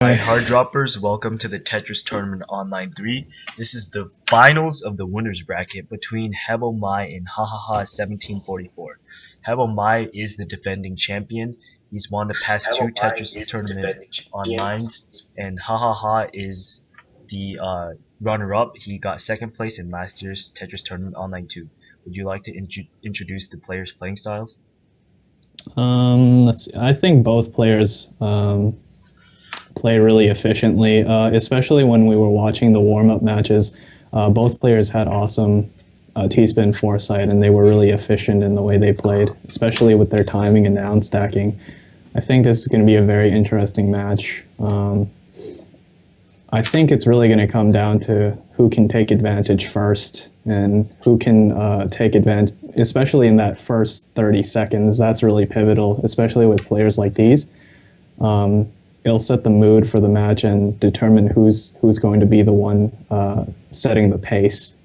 Alright, hard droppers, welcome to the Tetris Tournament Online 3. This is the finals of the winners bracket between Hebo Mai and HAHAHA1744. Hebo Mai is the defending champion. He's won the past two Tetris Tournament Onlines, and HAHAHA is the runner-up. He got second place in last year's Tetris Tournament Online 2. Would you like to introduce the players' playing styles? Let's see. I think both players play really efficiently, especially when we were watching the warm-up matches. Both players had awesome T-spin foresight, and they were really efficient in the way they played, especially with their timing and down stacking. I think this is going to be a very interesting match. I think it's really going to come down to who can take advantage first and who can take advantage, especially in that first 30 seconds. That's really pivotal, especially with players like these. It'll set the mood for the match and determine who's going to be the one setting the pace.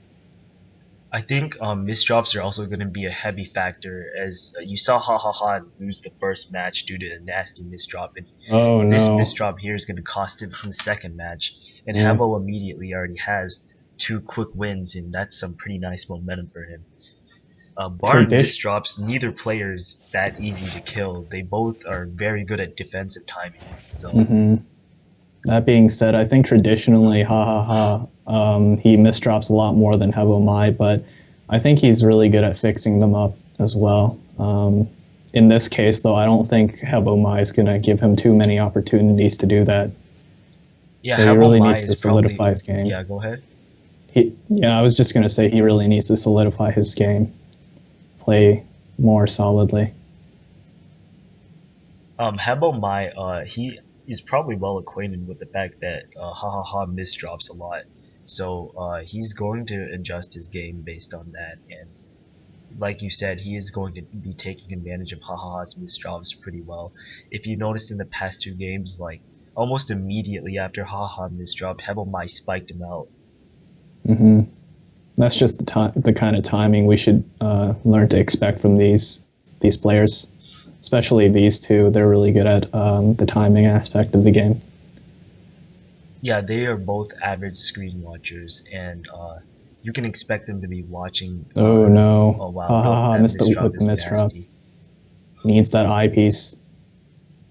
I think misdrops are also going to be a heavy factor, as you saw HAHAHA lose the first match due to a nasty misdrop, and Oh this no. misdrop here is going to cost him the second match. And Yeah. Hebo immediately already has 2 quick wins, and that's some pretty nice momentum for him. Barring misdrops, neither player is that easy to kill. They both are very good at defensive timing. So. That being said, I think traditionally, he misdrops a lot more than Hebo Mai, but I think he's really good at fixing them up as well. In this case, though, I don't think Hebo Mai is going to give him too many opportunities to do that. Yeah, so he really needs to solidify his game. Yeah, go ahead. I was just going to say he really needs to solidify his game, play more solidly. Hebo Mai, he is probably well acquainted with the fact that HAHAHA misdrops a lot, so he's going to adjust his game based on that. And like you said, he is going to be taking advantage of HAHAHA's misdrops pretty well. If you noticed in the past 2 games, like almost immediately after HAHAHA misdropped, Hebo Mai spiked him out. That's just the kind of timing we should learn to expect from these players. Especially these two, they're really good at the timing aspect of the game. Yeah, they are both average screen watchers, and you can expect them to be watching. Oh no! Oh wow! Missed the misdrop. Needs that eyepiece.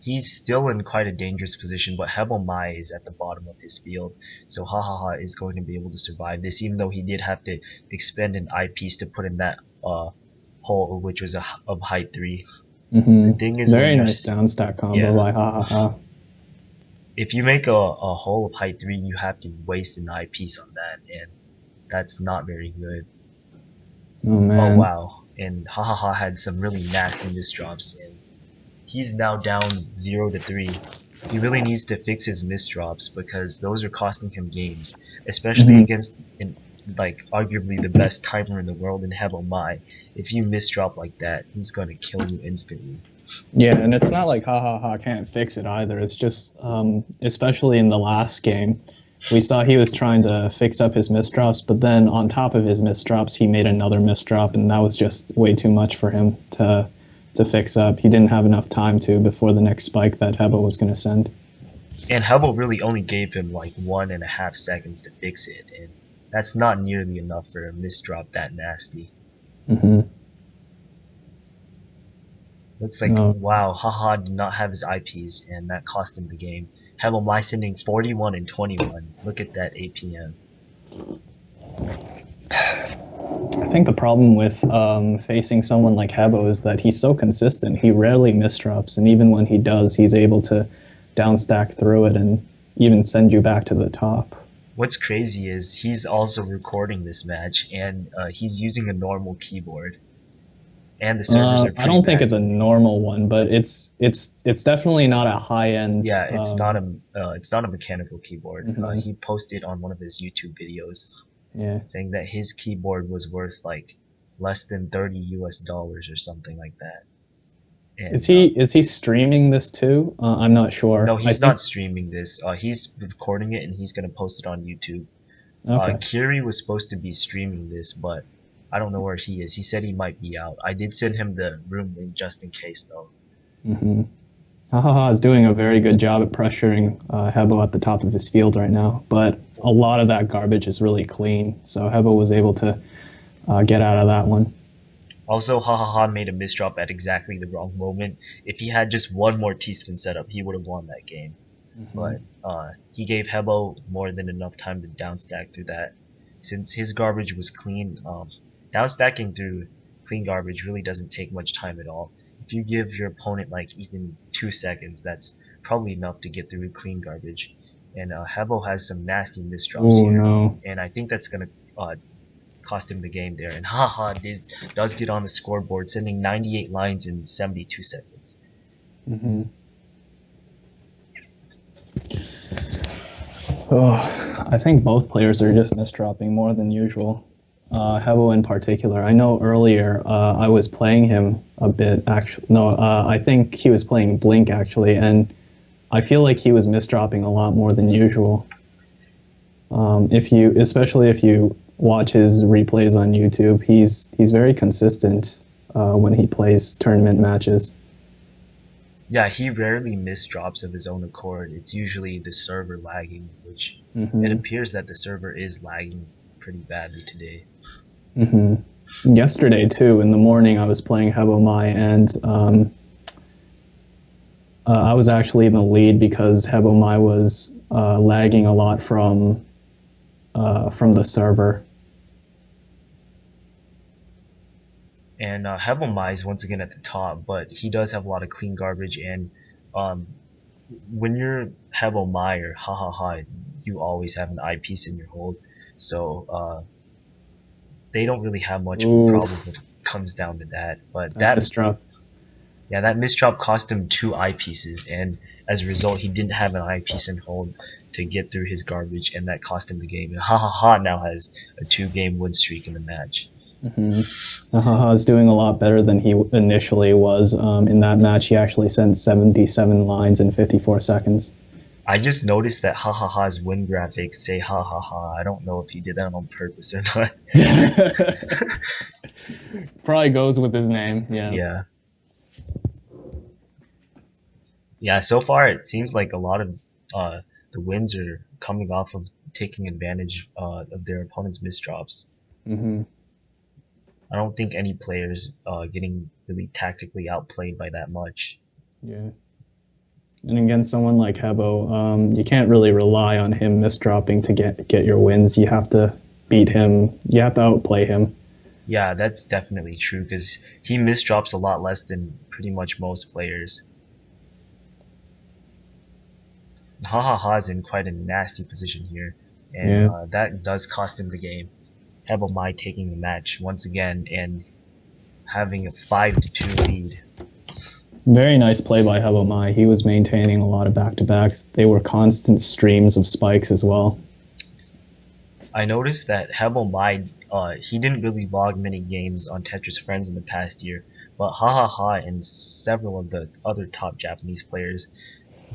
He's still in quite a dangerous position, but Hebo Mai is at the bottom of his field, so HAHAHA is going to be able to survive this, even though he did have to expend an eyepiece to put in that hole, which was of height 3. The thing is, very nice down stack combo by HAHAHA. If you make a hole of height 3, you have to waste an eyepiece on that, and that's not very good. Oh man! Oh wow! And HAHAHA had some really nasty misdrops, and he's now down 0-3. He really needs to fix his misdrops because those are costing him games, especially against like arguably the best timer in the world in Hebo Mai. If you misdrop like that, he's gonna kill you instantly. Yeah, and it's not like HAHAHA can't fix it either. It's just, especially in the last game, we saw he was trying to fix up his misdrops, but then on top of his misdrops, he made another misdrop, and that was just way too much for him to fix up. He didn't have enough time to before the next spike that Hebo was going to send. And Hebo really only gave him like 1.5 seconds to fix it, and that's not nearly enough for a misdrop that nasty. Looks like, wow, HAHA did not have his eyepiece, and that cost him the game. Hebo Mai sending 41 and 21. Look at that APM. I think the problem with facing someone like Hebo is that he's so consistent. He rarely misdrops, and even when he does, he's able to downstack through it and even send you back to the top. What's crazy is he's also recording this match, and he's using a normal keyboard. And the servers are pretty I don't think it's a normal one, but it's definitely not a high end. Yeah, it's not a mechanical keyboard. He posted on one of his YouTube videos, saying that his keyboard was worth like less than $30 or something like that. And, is he streaming this too? I'm not sure. No, he's not streaming this. He's recording it and he's gonna post it on YouTube. Okay. Kiri was supposed to be streaming this, but I don't know where he is. He said he might be out. I did send him the room link just in case, though. HAHAHA is doing a very good job at pressuring Hebo at the top of his field right now, but a lot of that garbage is really clean, so Hebo was able to get out of that one. Also, HaHaHa made a misdrop at exactly the wrong moment. If he had just one more T-spin setup, he would have won that game. But he gave Hebo more than enough time to downstack through that. Since his garbage was clean, downstacking through clean garbage really doesn't take much time at all. If you give your opponent like even 2 seconds, that's probably enough to get through clean garbage. And Hebo has some nasty misdrops Oh here, no. and I think that's gonna cost him the game there. And haha does get on the scoreboard, sending 98 lines in 72 seconds. Mm-hmm. Oh, I think both players are just misdropping more than usual. Hebo in particular. I know earlier I was playing him a bit. Actually, no, I think he was playing Blink actually, and I feel like he was misdropping a lot more than usual. Especially if you watch his replays on YouTube, he's very consistent when he plays tournament matches. Yeah, he rarely misdrops of his own accord. It's usually the server lagging, which it Mm-hmm. appears that the server is lagging pretty badly today. Mm-hmm. Yesterday too, in the morning, I was playing Hebo Mai, and I was actually in the lead because Hebo Mai was lagging a lot from the server. And Hebo Mai is once again at the top, but he does have a lot of clean garbage. And um, when you're Hebo Mai or HaHaHa, you always have an eyepiece in your hold, so they don't really have much of a problem Oof, when it comes down to that. But that that misdrop. yeah, that misdrop cost him 2 eyepieces, and as a result, he didn't have an eyepiece in hold to get through his garbage, and that cost him the game. And HaHaHa now has a 2-game win streak in the match. Haha is doing a lot better than he initially was. In that match, he actually sent 77 lines in 54 seconds. I just noticed that HaHaHa's win graphics say HaHaHa. I don't know if he did that on purpose or not. Probably goes with his name, yeah. Yeah. Yeah, so far it seems like a lot of the wins are coming off of taking advantage of their opponent's misdrops. Hmm. I don't think any players getting really tactically outplayed by that much. Yeah. And against someone like Hebo, you can't really rely on him misdropping to get your wins. You have to beat him. You have to outplay him. Yeah, that's definitely true because he misdrops a lot less than pretty much most players. HaHaHa is in quite a nasty position here, and Yeah. that does cost him the game. Hebo Mai taking the match once again and having a 5-2 lead. Very nice play by Hebo Mai. He was maintaining a lot of back-to-backs. They were constant streams of spikes as well. I noticed that Hebo Mai, he didn't really log many games on TetrisFriends in the past year, but HaHaHa and several of the other top Japanese players,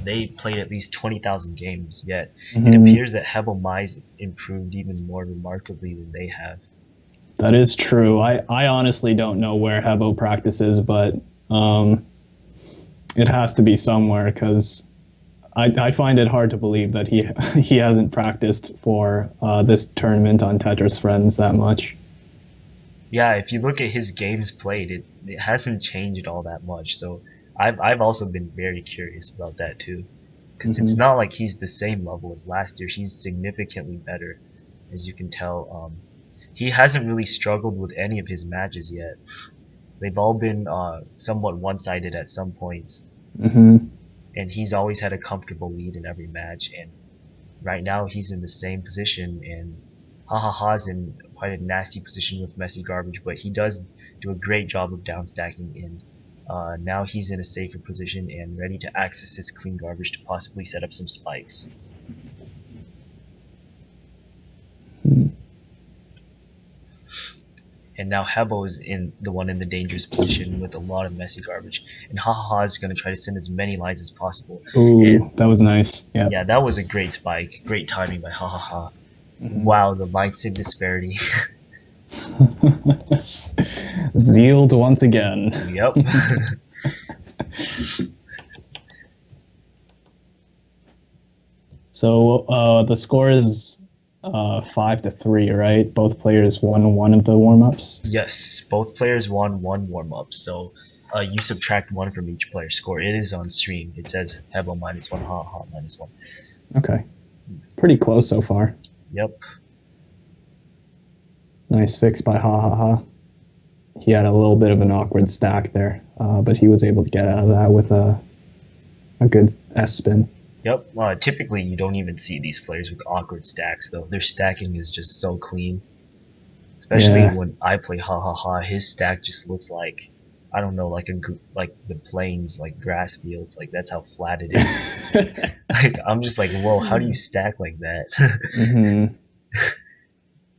they played at least 20,000 games, yet it Hmm. appears that Hebo Mai's improved even more remarkably than they have. That is true. I honestly don't know where Hebo practices, but it has to be somewhere because I find it hard to believe that he hasn't practiced for this tournament on TetrisFriends that much. Yeah, if you look at his games played, it hasn't changed all that much. So I've also been very curious about that too, because it's Hmm. not like he's the same level as last year. He's significantly better, as you can tell. He hasn't really struggled with any of his matches yet. They've all been somewhat one-sided at some points, Hmm. and he's always had a comfortable lead in every match. And right now he's in the same position, and HaHaHa's in quite a nasty position with messy garbage, but he does do a great job of downstacking, and now he's in a safer position and ready to access his clean garbage to possibly set up some spikes. And now Hebo is in the one in the dangerous position with a lot of messy garbage, and HaHaHa is going to try to send as many lines as possible. And Ooh, that was nice. Yeah. yeah, that was a great spike, great timing by HaHaHa. Wow, the line sync disparity. Zealed once again. Yep. So the score is 5-3, right? Both players won one of the warm-ups. Yes, both players won one warm-up, so you subtract one from each player's score. It is on stream. It says Hebo -1, HaHaHa -1. Okay, pretty close so far. Yep. Nice fix by HaHaHa. He had a little bit of an awkward stack there, but he was able to get out of that with a good S spin. Yep. Typically, you don't even see these players with awkward stacks, though. Their stacking is just so clean. Especially Yeah. when I play HaHaHa, his stack just looks like, I don't know, like the plains, like grass fields. Like that's how flat it is. Like I'm just like, whoa, how do you stack like that? Mm-hmm.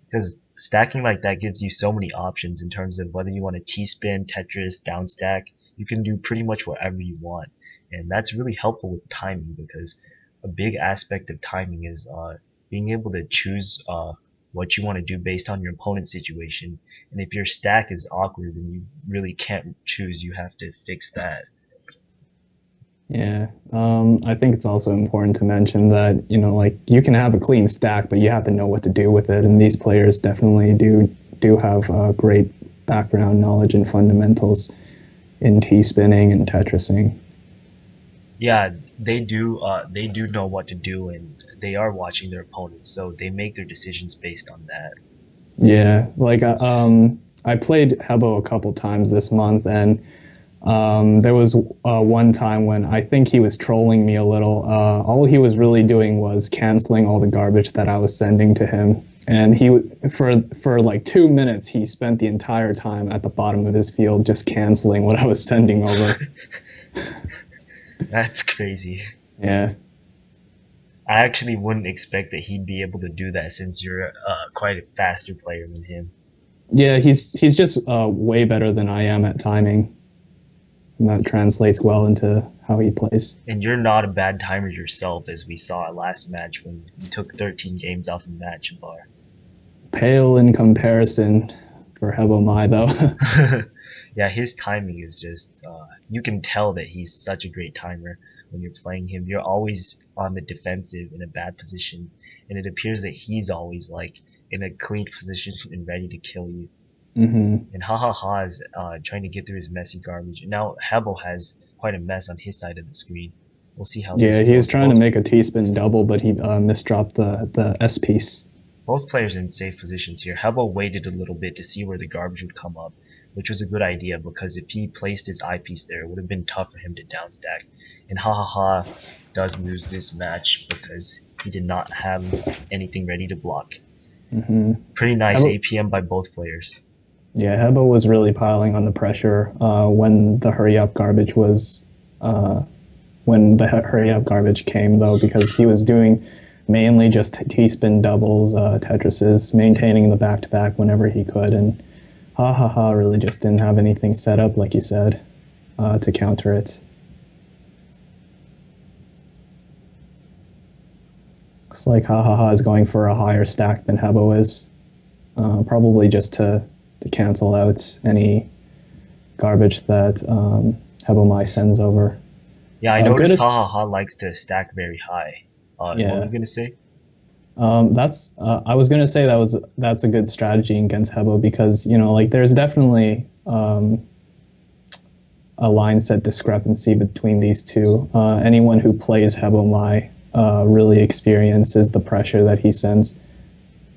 Because stacking like that gives you so many options in terms of whether you want to T-spin, Tetris, down stack. You can do pretty much whatever you want, and that's really helpful with timing because a big aspect of timing is being able to choose what you want to do based on your opponent's situation. And if your stack is awkward, then you really can't choose. You have to fix that. Yeah, I think it's also important to mention that, like you can have a clean stack, but you have to know what to do with it. And these players definitely do have great background knowledge and fundamentals in T-spinning and Tetrising. Yeah, they do. They do know what to do, and they are watching their opponents, so they make their decisions based on that. Yeah, like I played Hebo a couple times this month, and there was one time when I think he was trolling me a little. All he was really doing was canceling all the garbage that I was sending to him. And for like 2 minutes, he spent the entire time at the bottom of his field just canceling what I was sending over. That's crazy. Yeah. I actually wouldn't expect that he'd be able to do that since you're quite a faster player than him. Yeah, he's just way better than I am at timing. And that translates well into how he plays. And you're not a bad timer yourself, as we saw last match when you took 13 games off a match bar. Pale in comparison for Hebo Mai, though. Yeah, his timing is just, you can tell that he's such a great timer when you're playing him. You're always on the defensive in a bad position, and it appears that he's always like in a clean position and ready to kill you. Mm-hmm. And HaHaHa is trying to get through his messy garbage. Now Hebo has quite a mess on his side of the screen. We'll see how this Yeah, he was goes. trying to make a T-spin double, but he misdropped the S piece. Both players in safe positions here. Hebo waited a little bit to see where the garbage would come up, which was a good idea because if he placed his eyepiece there, it would have been tough for him to downstack. And HaHaHa does lose this match because he did not have anything ready to block. Mm-hmm. Pretty nice APM by both players. Yeah, Hebo was really piling on the pressure when the hurry up garbage was when the hurry up garbage came, though, because he was doing mainly just T-spin doubles, Tetrises, maintaining the back-to-back whenever he could, and HaHaHa really just didn't have anything set up, like you said, to counter it. Looks like HaHaHa is going for a higher stack than Hebo is, probably just to cancel out any garbage that Hebo Mai sends over. Yeah, I noticed HaHaHa likes to stack very high. Yeah. What were you gonna say? I was gonna say that's a good strategy against Hebo because like there's definitely a line set discrepancy between these two. Anyone who plays Hebo Mai really experiences the pressure that he sends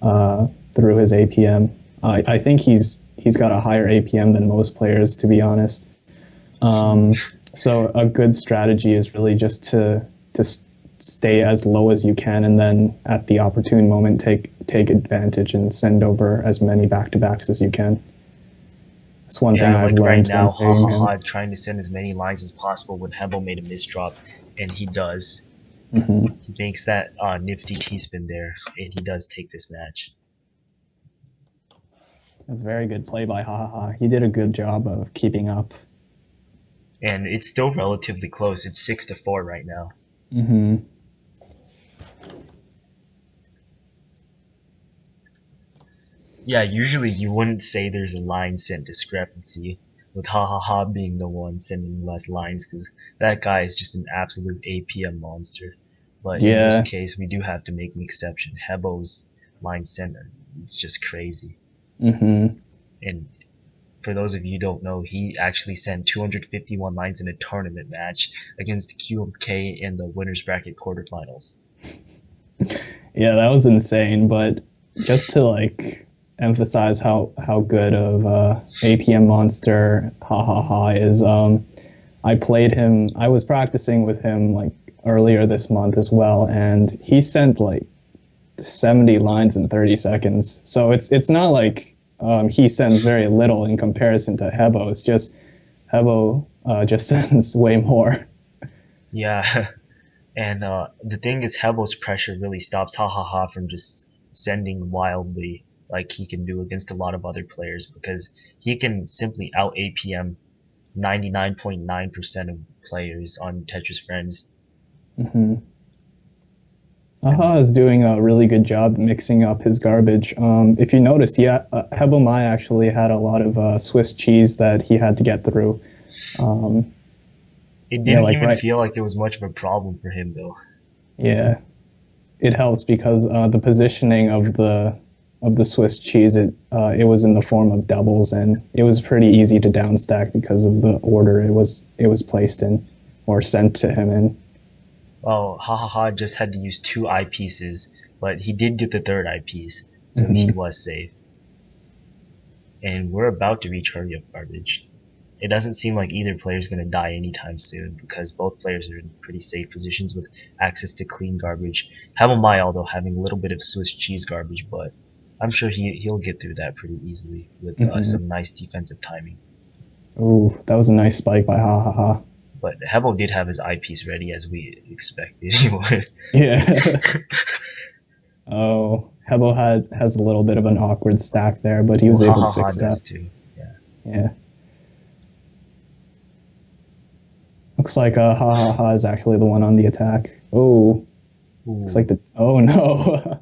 through his APM. I think he's got a higher APM than most players, to be honest. So a good strategy is really just to stay as low as you can, and then at the opportune moment take advantage and send over as many back-to-backs as you can. That's one thing I've learned. Right now, HaHaHa trying to send as many lines as possible when Hebo made a misdrop, and he does. Mm-hmm. He makes that nifty T-spin there, and he does take this match. That's very good play by HaHaHa. He did a good job of keeping up. And it's still relatively close. It's 6-4 right now. Mm-hmm. Yeah, usually you wouldn't say there's a line sent discrepancy, with HaHaHa being the one sending less lines, because that guy is just an absolute APM monster. But in this Yeah. case, we do have to make an exception. Hebo's line center, it's just crazy. Mm-hmm. And for those of you who don't know, he actually sent 251 lines in a tournament match against QMK in the winners bracket quarterfinals. Yeah, that was insane. But just to like emphasize how good of APM monster HaHaHa is, I played him. I was practicing with him like earlier this month as well, and he sent like 70 lines in 30 seconds. So it's not like he sends very little in comparison to Hebo. It's just Hebo just sends way more. Yeah, and the thing is, Hebo's pressure really stops HaHaHa from just sending wildly like he can do against a lot of other players because he can simply out APM 99.9% of players on TetrisFriends. Mm-hmm. And Aha is doing a really good job mixing up his garbage. If you noticed, yeah, Hebo Mai actually had a lot of Swiss cheese that he had to get through. Um, it yeah, didn't like even right, feel like it was much of a problem for him though. yeah, it helps because the positioning of the Swiss cheese it was in the form of doubles, and it was pretty easy to downstack because of the order it was placed in or sent to him in. Well, HaHaHa just had to use two eyepieces, but he did get the third eyepiece, so he Hmm. was safe. And we're about to reach hurry up garbage. It doesn't seem like either player is going to die anytime soon because both players are in pretty safe positions with access to clean garbage. Hamamai, although having a little bit of Swiss cheese garbage, but I'm sure he'll get through that pretty easily with Hmm. some nice defensive timing. Ooh, that was a nice spike by Ha Ha Ha. But Hebo did have his eyepiece ready as we expected he would. Yeah. Oh, Hebo has a little bit of an awkward stack there, but he Well, was able to HaHaHa fix that. does too. Yeah. Yeah. Looks like Ha Ha Ha is actually the one on the attack. Oh, looks like Ooh. the. Oh no.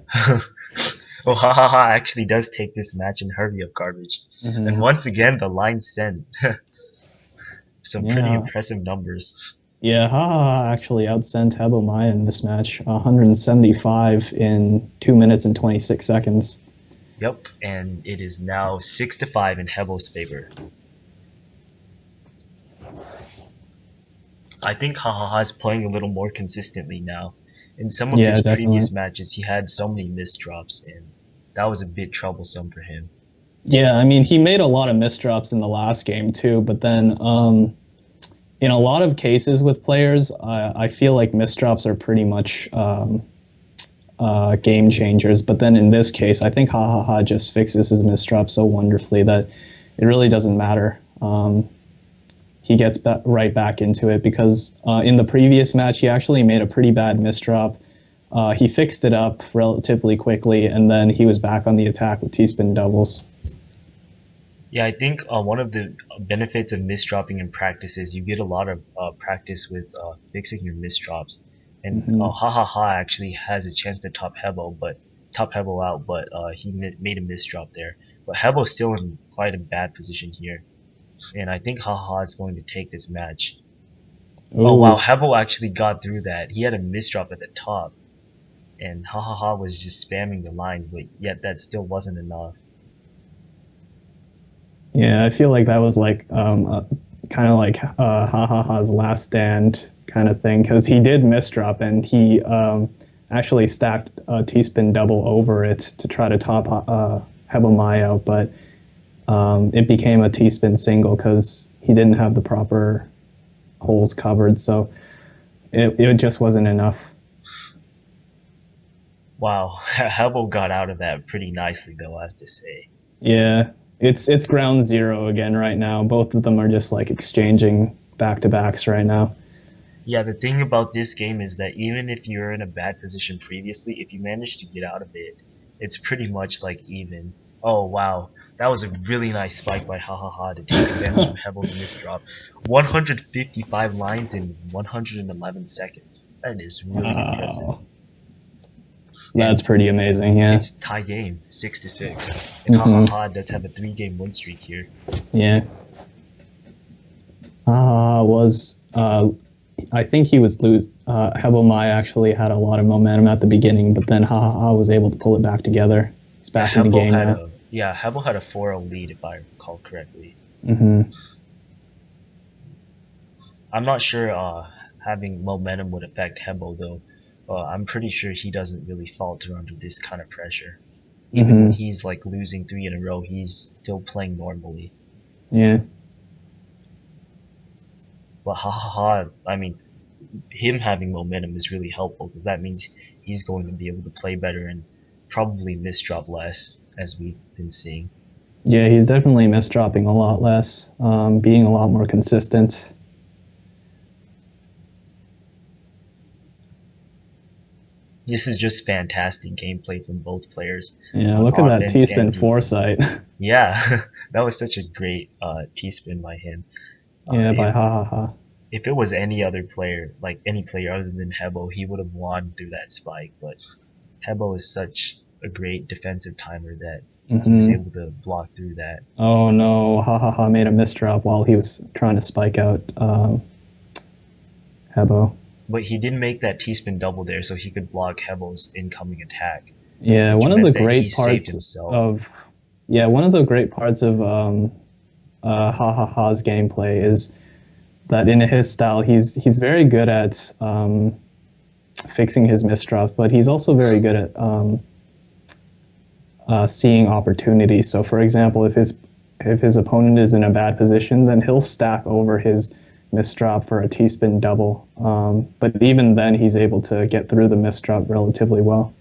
Well, HaHaHa actually does take this match in hurry up garbage. And Hmm. once again, the line sent some pretty Yeah. impressive numbers. Yeah, Ha Ha Ha actually outsent Hebo Maya in this match, 175 in 2 minutes and 26 seconds. Yep, and it is now 6-5 in Hebo's favor. I think HaHaHa is playing a little more consistently now. In some of Yeah, his definitely. previous matches, he had so many misdrops, and that was a bit troublesome for him. Yeah, I mean, he made a lot of misdrops in the last game too, but then in a lot of cases with players, I feel like misdrops are pretty much game changers. But then in this case, I think Ha Ha Ha just fixes his misdrop so wonderfully that it really doesn't matter. He gets right back into it because in the previous match, he actually made a pretty bad misdrop. He fixed it up relatively quickly, and then he was back on the attack with T-spin doubles. Yeah, I think one of the benefits of misdropping in practice is you get a lot of practice with fixing your misdrops. And Hmm. HaHaHa actually has a chance to top Hebo out, but he made a misdrop there. But Hebo's still in quite a bad position here, and I think HaHaHa is going to take this match. Oh wow, Oh, Hebo actually got through that. He had a misdrop at the top, and HaHaHa was just spamming the lines, but yet that still wasn't enough. yeah, I feel like that was like kind of like Ha Ha Ha's last stand kind of thing because he did misdrop and he actually stacked a T-spin double over it to try to top Hebamayo, but it became a T-spin single because he didn't have the proper holes covered, so it just wasn't enough. Wow, Hebo got out of that pretty nicely though, I have to say. Yeah, it's ground zero again right now. Both of them are just like exchanging back to backs right now. Yeah, the thing about this game is that even if you're in a bad position previously, if you manage to get out of it, it's pretty much like even. Oh wow, that was a really nice spike by HaHaHa to take advantage of Hebel's misdrop. 155 lines in 111 seconds. That is really impressive. Wow, that's And pretty amazing. Yeah. it's tie game, 6-6. And Hmm. HaHaHa does have a 3-game win streak here. Yeah. Was I think he was lose. Hebo Mai actually had a lot of momentum at the beginning, but then HaHaHa was able to pull it back together. He's Yeah, back in the game now. Hebo had a 4-0 lead if I recall correctly. Hmm. I'm not sure having momentum would affect Hebo though. I'm pretty sure he doesn't really falter under this kind of pressure. Even when Hmm. he's like losing 3 in a row, he's still playing normally. Yeah. But HaHaHa, I mean, him having momentum is really helpful because that means he's going to be able to play better and probably misdrop less, as we've been seeing. Yeah, he's definitely misdropping a lot less, being a lot more consistent. This is just fantastic gameplay from both players Yeah, on look at that offense T-spin and defense. foresight. Yeah, that was such a great T-spin by him. Yeah, If by HaHaHa. if it was any other player, like any player other than Hebo, he would have won through that spike. But Hebo is such a great defensive timer that he was Hmm. able to block through that. Oh no, HaHaHa made a misdrop while he was trying to spike out Hebo. But he didn't make that T-spin double there, so he could block Hebo's incoming attack, Yeah, which one of the meant that he great saved parts himself. of yeah, one of the great parts of HaHaHa's gameplay is that in his style, he's very good at fixing his misdrops, but he's also very good at seeing opportunities. So, for example, if his opponent is in a bad position, then he'll stack over his misdrop for a T-spin double. But even then, he's able to get through the misdrop relatively well.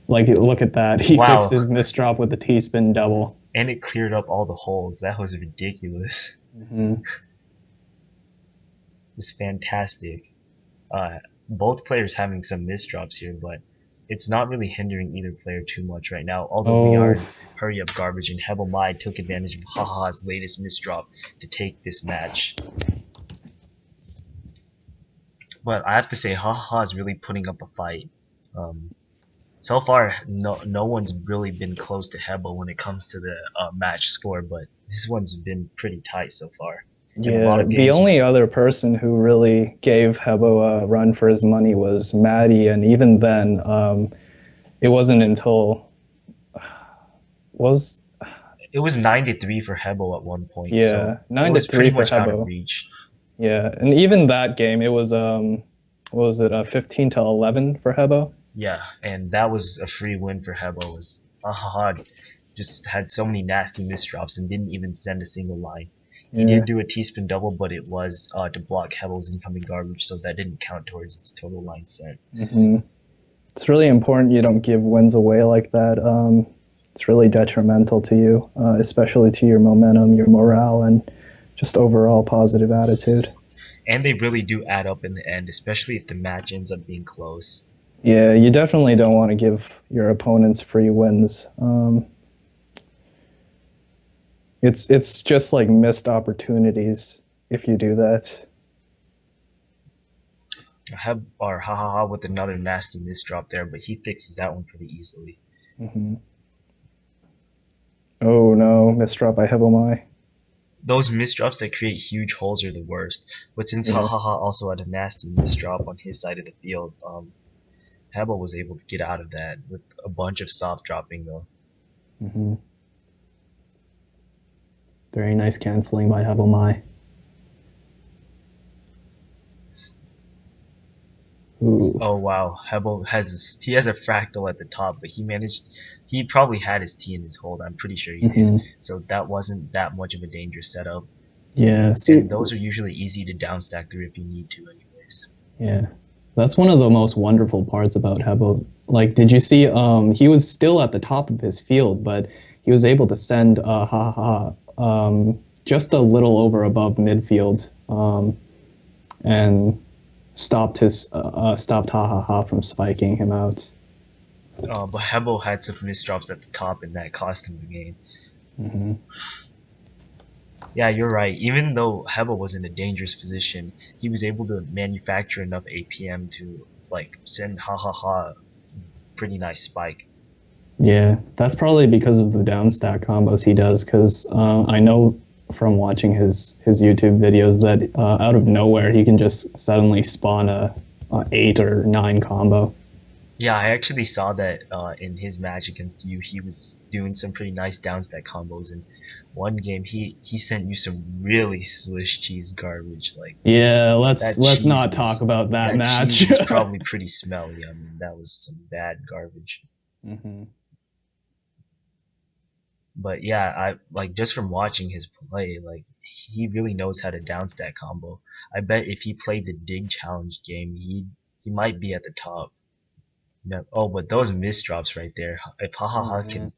Like, look at that. He fixed Wow, his misdrop with the T-spin double. and it cleared up all the holes. That was ridiculous. Mm-hmm. It's fantastic. Uh, both players having some misdrops here, but it's not really hindering either player too much right now. Although we are Oh, in hurry up garbage, and Hebel Mai took advantage of HaHaHa's latest misdrop to take this match. But I have to say, HaHaHa is really putting up a fight. Um, so far, no one's really been close to Hebel when it comes to the match score, but this one's been pretty tight so far. And a lot yeah. of The games. only other person who really gave Hebo a run for his money was Maddie, and even then, it wasn't until was It was 9-3 for Hebel at one point, so yeah it nine to was pretty three for much out of Hebo. reach. Yeah, and even that game, it was what was it 15-11 for Hebo? Yeah, and that was a free win for Hebo. Was HaHaHa just had so many nasty misdrops and didn't even send a single line. He Yeah. did do a T-spin double, but it was to block Hebo's incoming garbage, so that didn't count towards its total line sent. Hmm. It's really important you don't give wins away like that. It's really detrimental to you, especially to your momentum, your morale, and just overall positive attitude. And they really do add up in the end, especially if the match ends up being close. Yeah, you definitely don't want to give your opponents free wins. It's just like missed opportunities if you do that. HaHaHa with another nasty misdrop there, but he fixes that one pretty easily. Hmm. Oh no, misdrop by Hebomai. Those misdrops that create huge holes are the worst. But since Yeah. HaHaHa also had a nasty misdrop on his side of the field, Hebo was able to get out of that with a bunch of soft dropping though. Hmm. Very nice canceling by Hebomai. Ooh. Oh wow, Hebo he has a fractal at the top, but he probably had his T in his hold. I'm pretty sure he did. Hmm. So that wasn't that much of a dangerous setup. Yeah. See, And those are usually easy to downstack through if you need to, anyways. yeah. That's one of the most wonderful parts about Hebo. Like, did you see? He was still at the top of his field, but he was able to send HaHaHa just a little over above midfield, and stopped HaHaHa from spiking him out. But Hebo had some misdrops at the top, and that cost him the game. Hmm. Yeah, you're right. Even though Hebo was in a dangerous position, he was able to manufacture enough APM to like send HaHaHa pretty nice spike. Yeah, that's probably because of the downstack combos he does. Because I know from watching his YouTube videos that out of nowhere he can just suddenly spawn a 8 or 9 combo. Yeah, I actually saw that in his match against you. He was doing some pretty nice downstack combos. And one game, he sent you some really Swiss cheese garbage. Like Yeah, that let's cheese not talk was about that that match. cheese was probably pretty smelly. I mean, that was some bad garbage. Hmm. But yeah, I like just from watching his play, like he really knows how to downstack combo. I bet if he played the dig challenge game, he might be at the top. No, oh, but those misdrops right there. If Oh Hahaha man. can,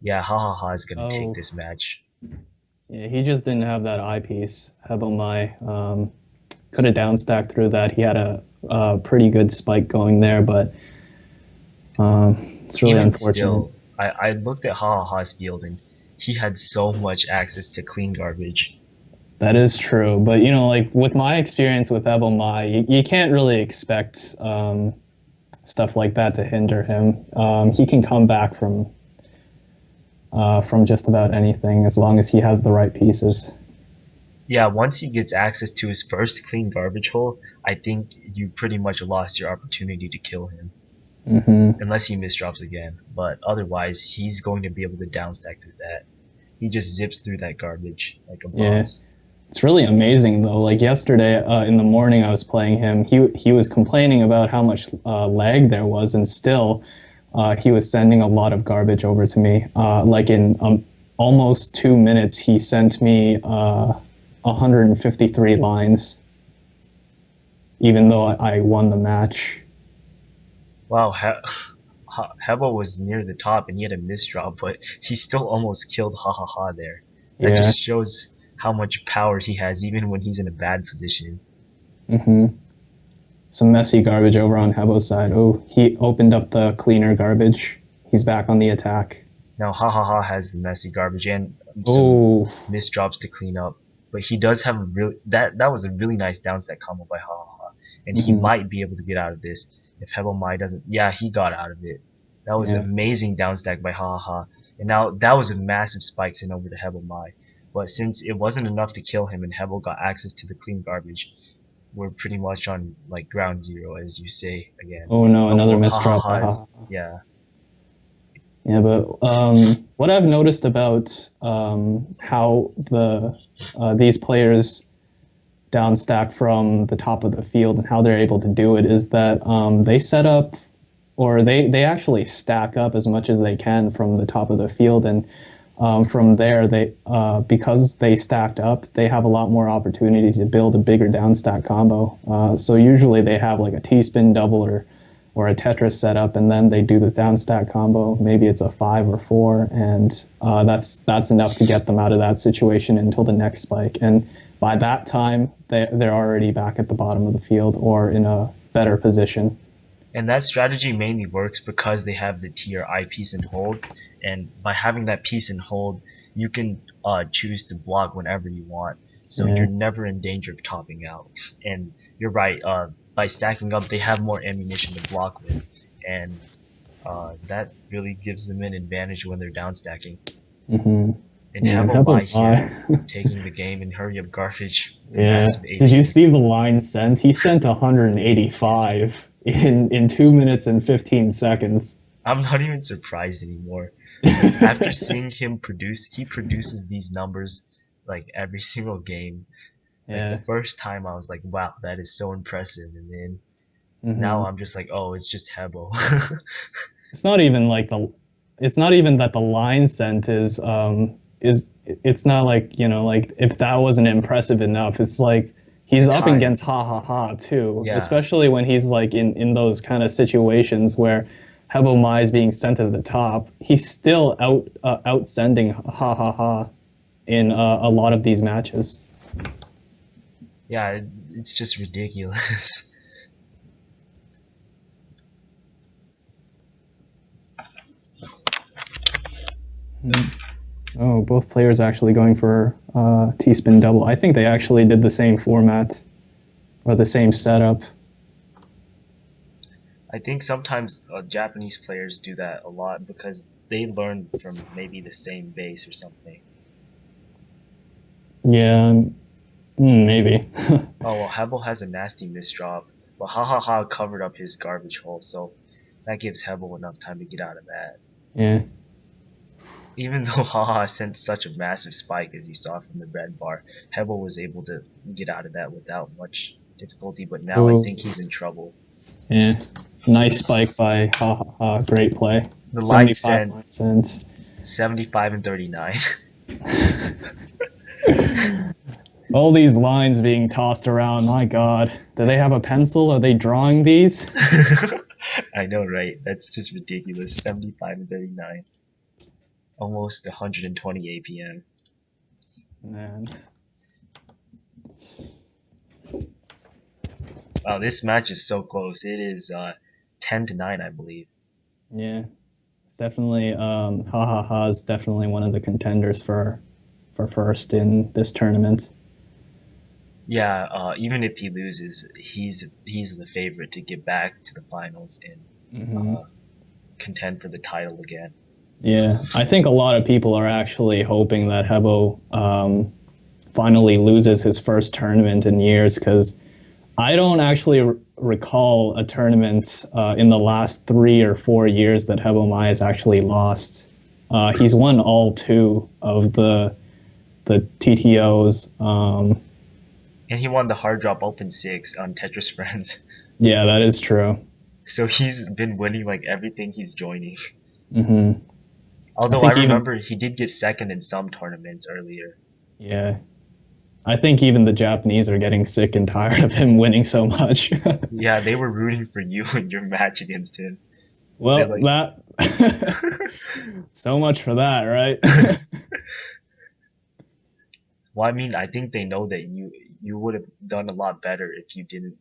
yeah, Hahaha is gonna take Oh this match. yeah, he just didn't have that eyepiece. Hebomai could have downstacked through that. He had a pretty good spike going there, but it's really Even unfortunate. still, I looked at Hahaha's field and he had so much access to clean garbage. That is true, but you know, like with my experience with Ebomai, you can't really expect stuff like that to hinder him. He can come back from just about anything as long as he has the right pieces. Yeah, once he gets access to his first clean garbage hole, I think you pretty much lost your opportunity to kill him. Hmm. Unless he misdrops again. But otherwise, he's going to be able to downstack through that. He just zips through that garbage like a Yeah, boss. it's really amazing though. Like yesterday in the morning, I was playing him. He was complaining about how much lag there was, and still he was sending a lot of garbage over to me. Like in almost 2 minutes, he sent me 153 lines, even though I won the match. Wow, Hebo was near the top and he had a misdrop, but he still almost killed Hahaha there. That Yeah. just shows how much power he has even when he's in a bad position. Hmm. Some messy garbage over on Hebo's side. Oh, he opened up the cleaner garbage. He's back on the attack. Now Hahaha has the messy garbage and some Oh. misdrops to clean up. But he does have a really that was a really nice downstack combo by Hahaha. And he Hmm. might be able to get out of this if Hebel Mai doesn't. Yeah, he got out of it. That was Yeah. amazing downstack by Hahaha. And now that was a massive spike sent over to Hebel Mai. But since it wasn't enough to kill him and Hebel got access to the clean garbage, we're pretty much on like ground zero, as you say again. Oh no, Oh another well, misdrop by Hahaha Ha. is yeah. Yeah, but what I've noticed about how these players downstack from the top of the field and how they're able to do it is that they set up or they actually stack up as much as they can from the top of the field, and from there they because they stacked up, they have a lot more opportunity to build a bigger downstack combo. So usually they have like a T-spin double or a Tetris setup, and then they do the downstack combo. Maybe it's a 5 or 4, and that's enough to get them out of that situation until the next spike. And by that time, they're already back at the bottom of the field or in a better position. And that strategy mainly works because they have the tier I piece and hold, and by having that piece and hold, you can choose to block whenever you want. So Yeah. you're never in danger of topping out. And you're right, by stacking up, they have more ammunition to block with, and that really gives them an advantage when they're down stacking. Hmm. And Yeah, Hebo how Mai about here, I? taking the game and hurry up garbage with a Yeah. massive Did you AP. see the line sent? He sent 185 in 2 minutes and 15 seconds. I'm not even surprised anymore. Like after seeing him produce, he produces these numbers like every single game. Like the Yeah. first time I was like, wow, that is so impressive, and then now Hmm. I'm just like, oh, it's just Hebo. It's not even like it's not even that the line sent is it's not like, you know, like if that wasn't impressive enough, it's like The he's up time, against ha ha ha too, yeah, especially when he's like in those kind of situations where Hebo Mai is being sent to the top. He's still outsending ha ha ha in a lot of these matches. yeah, it's just ridiculous. Oh, both players actually going for T-spin double. I think they actually did the same format or the same setup. I think sometimes Japanese players do that a lot because they learn from maybe the same base or something. Yeah, maybe. Oh well, Hebel has a nasty misdrop, but HaHaHa covered up his garbage hole, so that gives Hebel enough time to get out of that. Yeah. Even though HaHa sent such a massive spike as you saw from the red bar, Hebel was able to get out of that without much difficulty, but now I Ooh. think he's in trouble. Yeah. Nice spike by Ha Ha Ha. Great play. The line 75 sent line cents. 75 and 39. All these lines being tossed around. My God. Do they have a pencil? Are they drawing these? I know, right? That's just ridiculous. 75 and 39. Almost 120 APM. Man. Wow, this match is so close. It is 10 to 9, I believe. Yeah. It's definitely Ha Ha Ha is definitely one of the contenders for first in this tournament. Yeah, even if he loses, he's the favorite to get back to the finals and Hmm. contend for the title again. Yeah, I think a lot of people are actually hoping that Hebo finally loses his first tournament in years because I don't actually recall a tournament in the last 3 or 4 years that Hebo Mai has actually lost. He's won all two of the TTOs. And he won the hard drop open 6 on TetrisFriends. Yeah, that is true. So he's been winning like everything he's joining. Hmm. I Although I think even remember he did get second in some tournaments earlier. yeah, I think even the Japanese are getting sick and tired of him winning so much. Yeah, they were rooting for you in your match against him. They're Well, like, that so much for that, right? well, I mean, I think they know that you would have done a lot better if you didn't,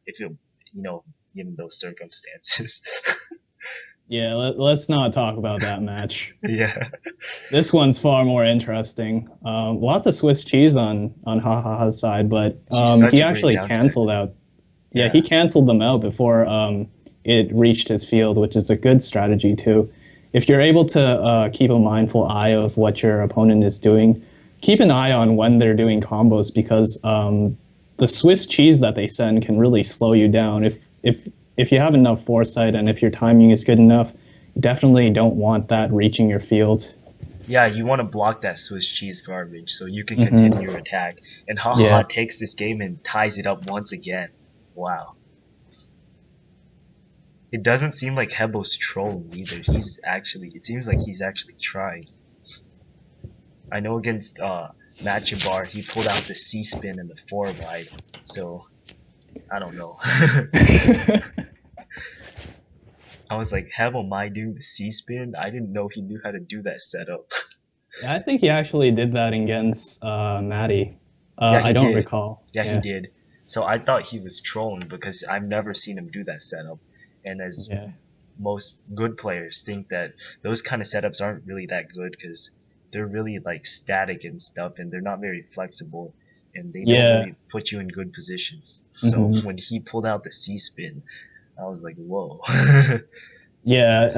if it, you know, given those circumstances. Yeah, let's not talk about that match. Yeah, This one's far more interesting. Lots of Swiss cheese on Haha's side, but he's such he a great actually downstep. canceled out. Yeah, he Yeah, canceled them out before it reached his field, which is a good strategy too. If you're able to keep a mindful eye of what your opponent is doing, keep an eye on when they're doing combos because the Swiss cheese that they send can really slow you down. If you have enough foresight and if your timing is good enough, definitely don't want that reaching your field. yeah, you want to block that Swiss cheese garbage so you can continue Hmm. your attack. And Hahaha Yeah, takes this game and ties it up once again. Wow. It doesn't seem like Hebo's trolling either. It seems like he's actually trying. I know against Machibar he pulled out the C spin and the 4 wide, so I don't know. I was like, Hebo might do the C spin. I didn't know he knew how to do that setup. I think he actually did that against Maddie. Yeah, I he don't did. recall. Yeah, he Yeah, did. So I thought he was trolling because I've never seen him do that setup. And as yeah, most good players think that those kind of setups aren't really that good because they're really like static and stuff and they're not very flexible and they don't yeah. really put you in good positions. So Hmm. when he pulled out the C spin, I was like, whoa. Yeah,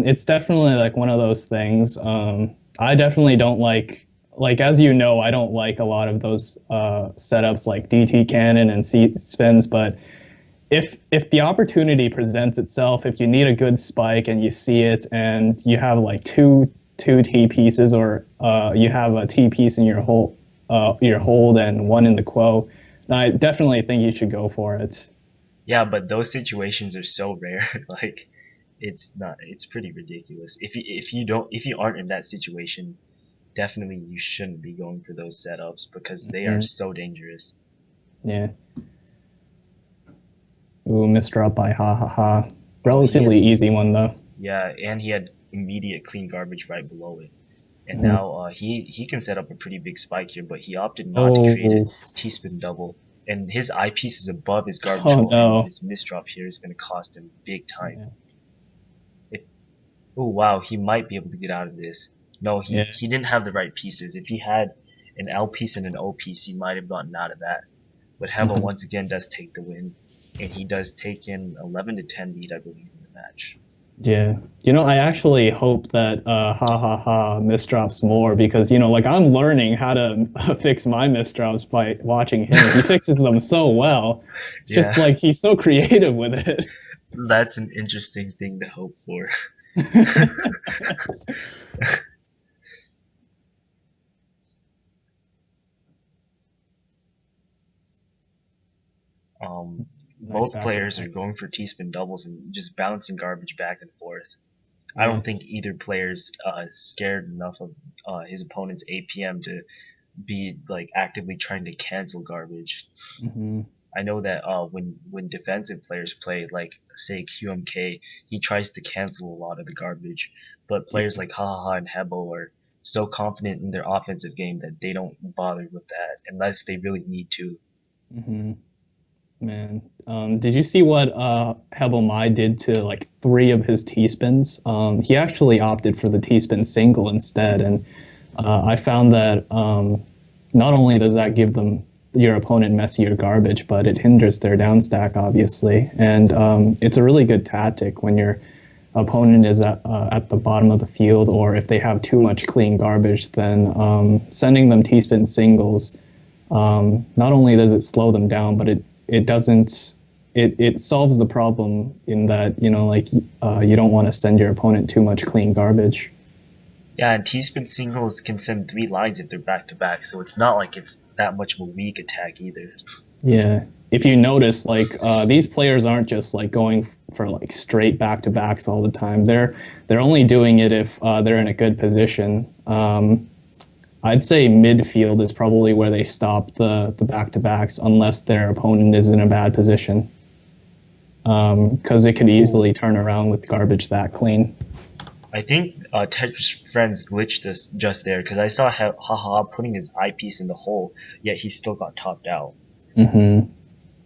it's definitely like one of those things. I definitely don't like as you know, I don't like a lot of those setups like DT cannon and C spins, but if the opportunity presents itself, if you need a good spike and you see it and you have like two T pieces or you have a T piece in your hold and one in the quo, I definitely think you should go for it. Yeah, but those situations are so rare. Like it's pretty ridiculous. If you aren't in that situation, definitely you shouldn't be going for those setups because they are Mm, so dangerous. yeah. Ooh, missed drop by Ha Ha Ha. Oh, he Relatively is. easy one though. Yeah, and he had immediate clean garbage right below it. And Mhm. now he can set up a pretty big spike here, but he opted not to create a Oh, T-spin double. And his eyepiece is above his garbage oh hole, and no. his misdrop here is going to cost him big time. Yeah. If, oh wow, he might be able to get out of this. No, Yeah. he didn't have the right pieces. If he had an L piece and an O piece, he might have gotten out of that. But Hebo Mhm. once again does take the win, and he does take in 11 to 10 lead, I believe, in the match. Yeah. I actually hope that Ha Ha Ha misdrops more because, like I'm learning how to fix my misdrops by watching him. He fixes them so well. It's just Yeah, like he's so creative with it. that's an interesting thing to hope for. Um, Nice both back to players are back. going for T-spin doubles and just bouncing garbage back and forth. I Yeah. don't think either player's scared enough of his opponent's APM to be like actively trying to cancel garbage. Hmm. I know that when defensive players play, like say QMK, he tries to cancel a lot of the garbage, but Yeah. players like HaHaHa and Hebo are so confident in their offensive game that they don't bother with that unless they really need to. Hmm. Man, did you see what Hebel Mai did to like three of his T-spins? He actually opted for the T-spin single instead, and I found that not only does that give them your opponent messier garbage, but it hinders their down stack obviously, and it's a really good tactic when your opponent is at the bottom of the field, or if they have too much clean garbage, then sending them T-spin singles not only does it slow them down, but it doesn't it solves the problem in that like you don't want to send your opponent too much clean garbage. Yeah, and T-spin singles can send 3 lines if they're back to back, so it's not like it's that much of a weak attack either. Yeah, if you notice, like these players aren't just like going for like straight back to backs all the time. They're only doing it if they're in a good position. I'd say midfield is probably where they stop the back to backs unless their opponent is in a bad position. Because it could Ooh, easily turn around with garbage that clean. I think TetrisFriends glitched us just there because I saw Haha putting his eyepiece in the hole, yet he still got topped out. Hmm.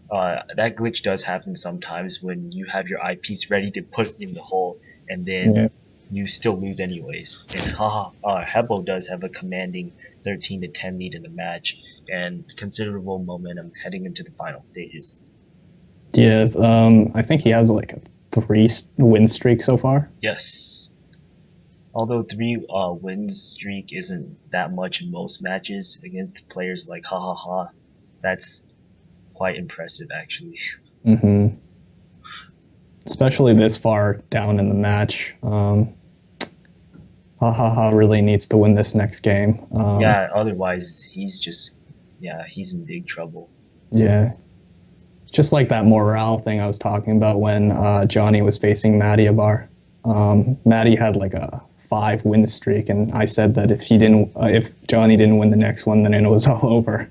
That glitch does happen sometimes when you have your eyepiece ready to put in the hole and then Yeah. you still lose anyways. And Haha, Hebo does have a commanding 13 to 10 lead in the match and considerable momentum heading into the final stages. Yeah. I think he has like a win streak so far. Yes. Although 3 win streak isn't that much in most matches against players like Hahaha, that's quite impressive actually. Hmm. Especially this far down in the match. HaHaHa really needs to win this next game. Yeah, otherwise he's just yeah, he's in big trouble. Yeah. Just like that morale thing I was talking about when Johnny was facing Matty Abar. Matty had like a 5 win streak, and I said that if Johnny didn't win the next one, then it was all over.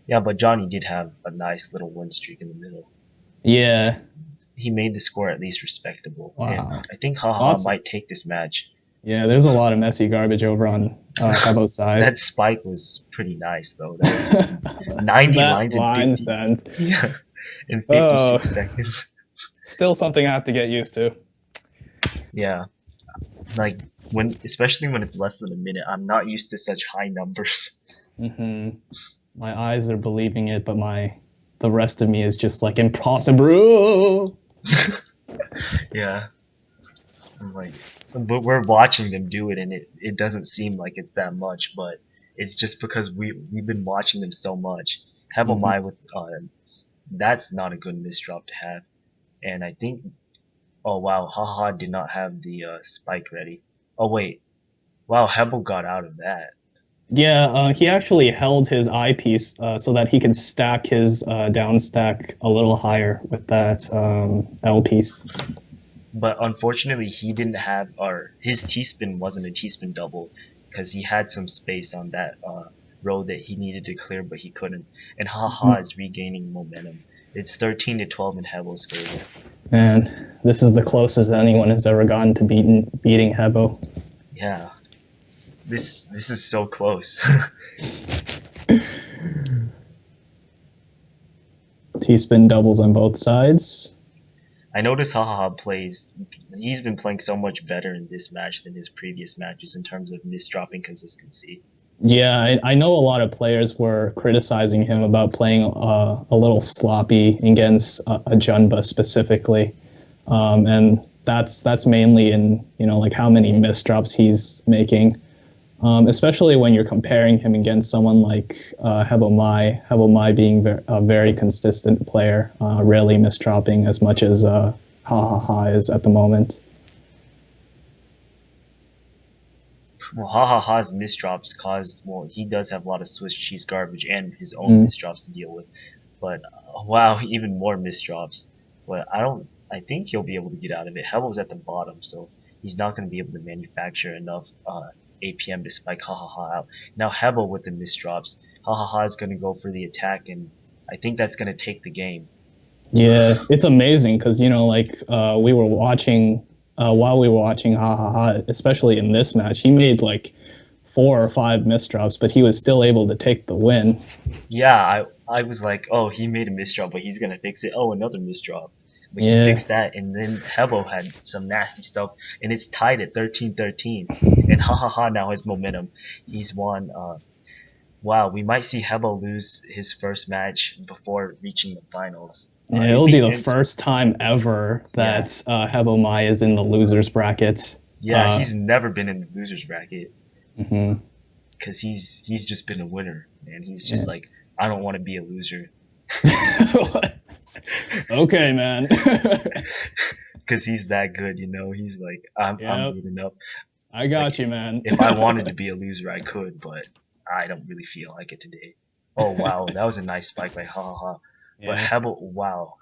Yeah, but Johnny did have a nice little win streak in the middle. Yeah. He made the score at least respectable, and Wow. I think Haha Lots. might take this match. Yeah. There's a lot of messy garbage over on Hebo's side. That spike was pretty nice though. That was 90 That lines in line 50 sense. yeah, in Oh, 56 seconds. still something I have to get used to. Yeah, like when especially when it's less than a minute, I'm not used to such high numbers. Hmm. My eyes are believing it, but the rest of me is just like impossible. Yeah, I'm like, but we're watching them do it, and it doesn't seem like it's that much, but it's just because we've been watching them so much. Have a Hmm. my with that's not a good misdrop to have, and I think oh wow, haha did not have the spike ready. Oh wait, wow, Hebel got out of that. Yeah, he actually held his eyepiece so that he could stack his down stack a little higher with that L piece. But unfortunately, he didn't have, or his T-spin wasn't a T-spin double because he had some space on that road that he needed to clear, but he couldn't. And haha is regaining momentum. It's 13 to 12 in Hebel's favor. Man, this is the closest anyone has ever gotten to beating Hebo. Yeah, this is so close. T-spin doubles on both sides. I noticed haha plays. He's been playing so much better in this match than his previous matches in terms of misdropping consistency. Yeah, I know a lot of players were criticizing him about playing a little sloppy against a Junba specifically. and that's mainly in like how many misdrops he's making. Especially when you're comparing him against someone like Hebomai being a very consistent player, rarely misdropping as much as HaHaHa is at the moment. Well, HaHaHa's misdrops caused. Well, he does have a lot of Swiss cheese garbage and his own misdrops to deal with. But wow, even more misdrops. But I don't. I think he'll be able to get out of it. Hebel's at the bottom, so he's not going to be able to manufacture enough APM to spike HaHaHa out. Now Hebel with the misdrops, HaHaHa is going to go for the attack, and I think that's going to take the game. Yeah, it's amazing because like we were watching while we were watching HaHaHa, especially in this match, he made like 4 or 5 misdrops, but he was still able to take the win. Yeah, I was like, oh, he made a misdrop, but he's going to fix it. Oh, another misdrop. But he Yeah. fixed that, and then Hebel had some nasty stuff, and it's tied at 13-13. And HaHaHa now has momentum. He's won. Wow, we might see Hebel lose his first match before reaching the finals. Yeah, it'll be the first time ever that Hebomai is in the losers bracket. Yeah, he's never been in the losers bracket. Because he's just been a winner, and he's just like, I don't want to be a loser. Okay, man. Because he's that good, he's like, I'm good enough. I got you, man. If I wanted to be a loser, I could, but I don't really feel like it today. Oh, wow, that was a nice spike by HaHaHa. But Hebel, wow.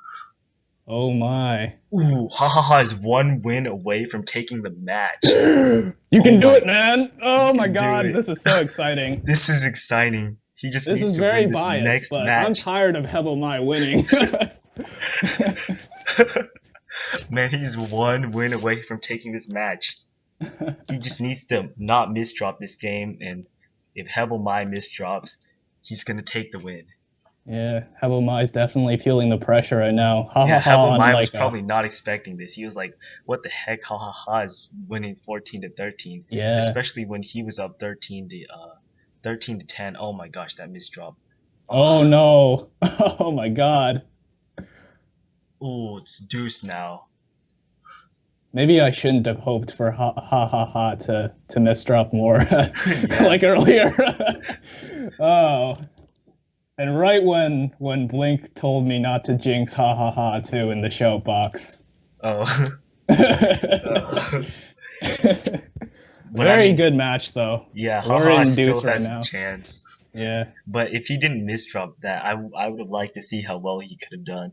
Oh, my. Ooh, HaHaHa is 1 win away from taking the match. You can do it, man. Oh, my God. This is so exciting. This is exciting. He just this needs is to very win this biased, next but match. I'm tired of Hebomai winning. Man, he's 1 win away from taking this match. He just needs to not misdrop this game, and if Hebomai misdrops, he's gonna take the win. Yeah, Hebomai's definitely feeling the pressure right now. Yeah, Hebomai was probably not expecting this. He was like, "What the heck? HaHaHa is winning 14-13." Yeah, especially when he was up 13-10. Oh my gosh, that misdrop. Oh no! Oh my God. Ooh, it's deuce now. Maybe I shouldn't have hoped for HaHaHa to misdrop more like earlier. Oh. And right when Blink told me not to jinx HaHaHa too in the show box. Oh. Very good match though. Yeah, we're in still deuce right has now. A chance. Yeah. But if he didn't misdrop that, I would have liked to see how well he could have done.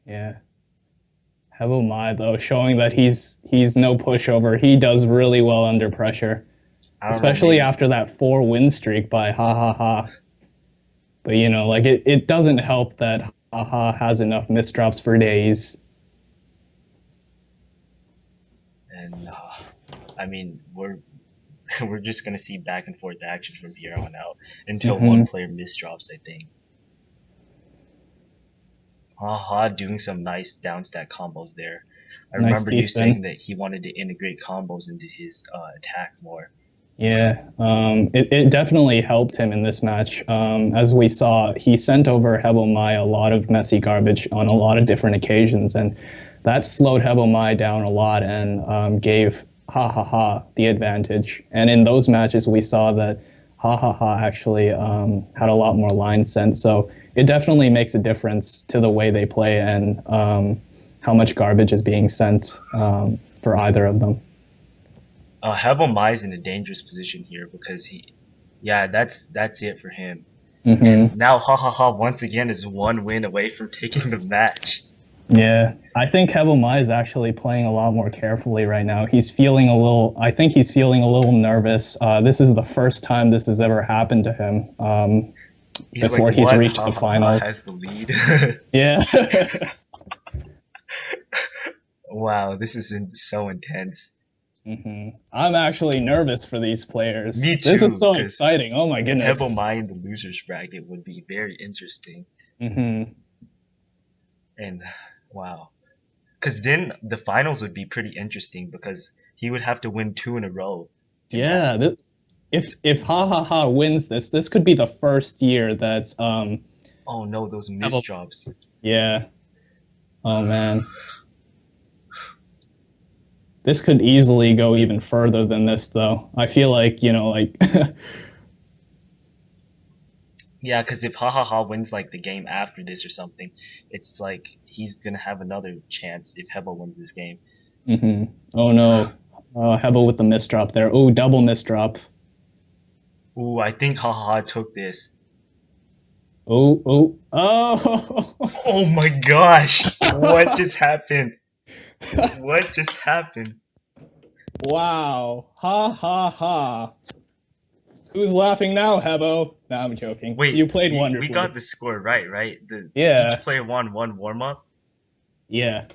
Yeah. Hebomai though, showing that he's no pushover. He does really well under pressure. Especially after that 4-win streak by HaHaHa. But like it doesn't help that HaHa has enough misdrops for days. And I mean, we're just gonna see back and forth action from here on out until one player misdrops, I think. HaHa doing some nice downstack combos there. I remember you saying that he wanted to integrate combos into his attack more. Yeah, it definitely helped him in this match. As we saw, he sent over Hebomai a lot of messy garbage on a lot of different occasions, and that slowed Hebomai down a lot and gave HaHaHa the advantage. And in those matches, we saw that HaHaHa actually had a lot more lines sent, so it definitely makes a difference to the way they play and how much garbage is being sent for either of them. Hebomai is in a dangerous position here because that's it for him. And now HaHaHa once again is 1 win away from taking the match. Yeah, I think Hebomai is actually playing a lot more carefully right now. I think he's feeling a little nervous. This is the first time this has ever happened to him before he's reached the finals. Has the lead. Yeah. Wow, this is so intense. I'm actually nervous for these players. Me too. This is so exciting. Oh my goodness. Hebomai in the losers bracket would be very interesting. And wow, because then the finals would be pretty interesting because he would have to win 2 in a row. Yeah, if HaHaHa wins this could be the first year that's Oh no, those misdrops. Yeah. Oh man. This could easily go even further than this, though. I feel like, like Yeah, because if Hahaha wins like the game after this or something, it's like he's gonna have another chance if Hebo wins this game. Oh no. Hebo with the misdrop there. Oh, double misdrop. Ooh, I think Hahaha took this. Oh, oh, oh! Oh my gosh! What just happened? What just happened? Wow. Ha ha ha. Who's laughing now, Hebo? No, I'm joking. Wait, You played we got wonderfully. the score right, right? The each Yeah, player won one warm up. yeah.